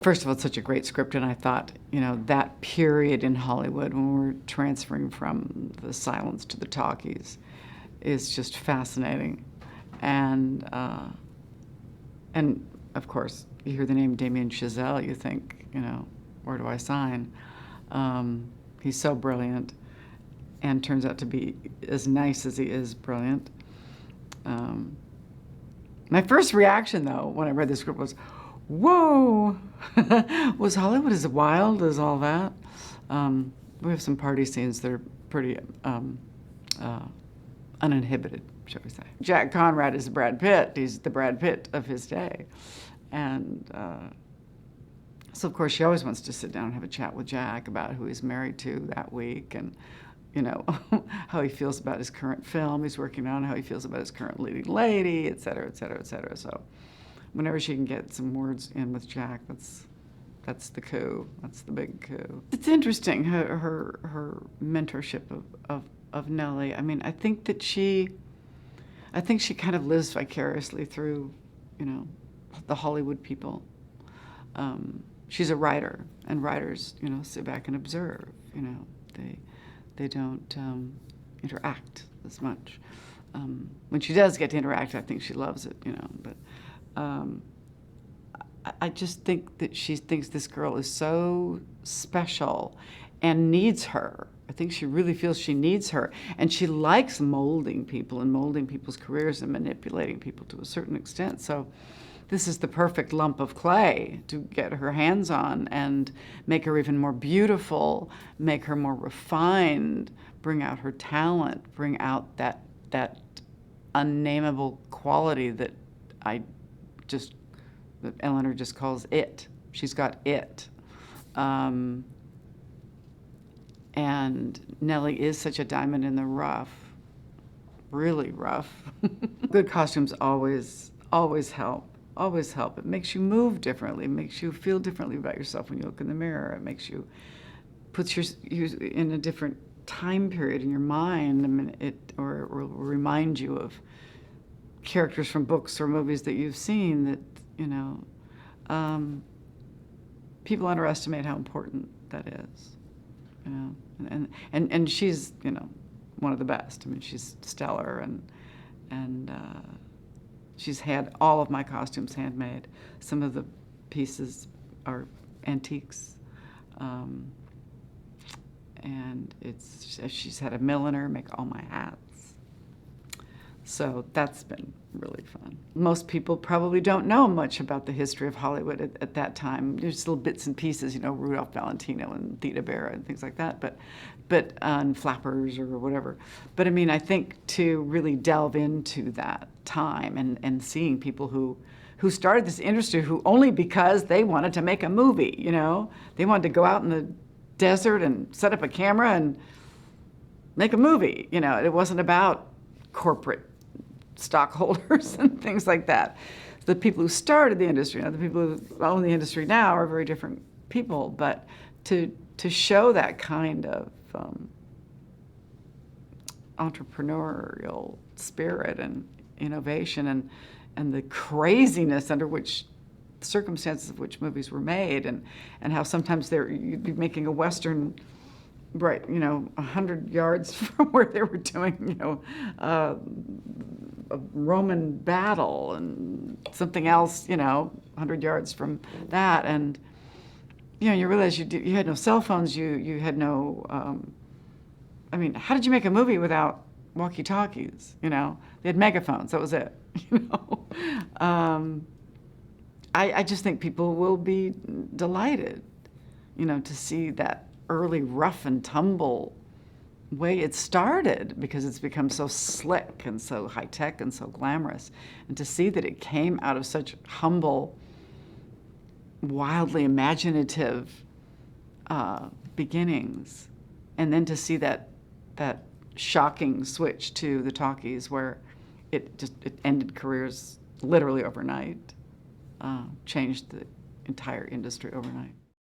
First of all, it's such a great script, and I thought, that period in Hollywood when we're transferring from the silence to the talkies is just fascinating. And of course, you hear the name Damien Chazelle, you think, where do I sign? He's so brilliant, and turns out to be as nice as he is brilliant. My first reaction, though, when I read the script was, whoa! Was Hollywood as wild as all that? We have some party scenes that are pretty uninhibited, shall we say. Jack Conrad is Brad Pitt. He's the Brad Pitt of his day. And so, of course, she always wants to sit down and have a chat with Jack about who he's married to that week and, how he feels about his current film he's working on, how he feels about his current leading lady, et cetera, et cetera, et cetera. So whenever she can get some words in with Jack, that's the coup. That's the big coup. It's interesting, her mentorship of Nellie. I mean, I think she kind of lives vicariously through, the Hollywood people. She's a writer, and writers, sit back and observe. They don't interact as much. When she does get to interact, I think she loves it, But I just think that she thinks this girl is so special and needs her. I think she really feels she needs her. And she likes molding people and molding people's careers and manipulating people to a certain extent. So this is the perfect lump of clay to get her hands on and make her even more beautiful, make her more refined, bring out her talent, bring out that unnameable quality that that Eleanor just calls it. She's got it. And Nellie is such a diamond in the rough, really rough. Good costumes always help. Always help. It makes you move differently. It makes you feel differently about yourself when you look in the mirror. It makes you, puts you in a different time period in your mind. I mean, or will remind you of characters from books or movies that you've seen that, people underestimate how important that is, and she's, one of the best. I mean, she's stellar, and she's had all of my costumes handmade. Some of the pieces are antiques, and she's had a milliner make all my hats. So that's been really fun. Most people probably don't know much about the history of Hollywood at that time. There's little bits and pieces, Rudolph Valentino and Theda Bara and things like that, but and Flappers or whatever. But I mean, I think to really delve into that time and seeing people who started this industry who only because they wanted to make a movie, they wanted to go out in the desert and set up a camera and make a movie. It wasn't about corporate stockholders and things like that. The people who started the industry, the people who own the industry now are very different people, but to show that kind of entrepreneurial spirit and innovation and the craziness under which circumstances of which movies were made, and how sometimes you'd be making a Western right, 100 yards from where they were doing, a Roman battle and something else, 100 yards from that. And, you realize you had no cell phones, you had no, I mean, how did you make a movie without walkie-talkies, They had megaphones, that was it, I just think people will be delighted, to see that early rough and tumble way it started, because it's become so slick and so high-tech and so glamorous. And to see that it came out of such humble, wildly imaginative beginnings, and then to see that shocking switch to the talkies where it ended careers literally overnight, changed the entire industry overnight.